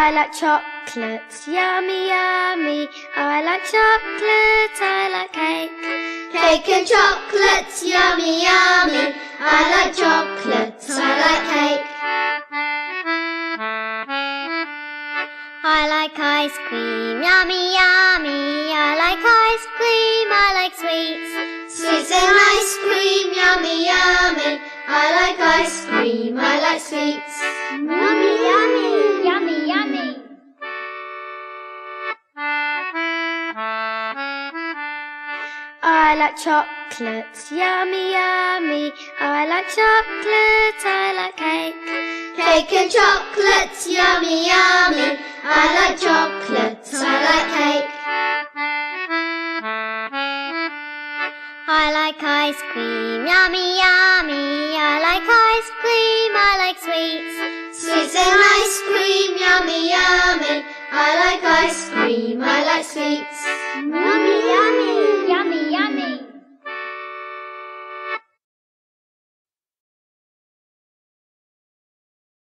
I like chocolates, yummy, yummy. I like chocolate, I like cake. Cake and chocolates, yummy, yummy. I like chocolates, I like cake. I like ice cream, yummy, yummy. I like ice cream, I like sweets. Sweets and ice cream, yummy, yummy. I like ice cream, I like sweets. Yummy, yummy, yummy, yummy. I like chocolates, yummy, yummy. I like chocolate, I like cake. Cake and chocolates, yummy, yummy. I like chocolates, I like cake. I like ice cream, yummy, yummy. I like ice cream, I like sweets. Sweets and ice cream, yummy, yummy. I like ice cream, I like sweets. Yummy, yummy, yummy, yummy.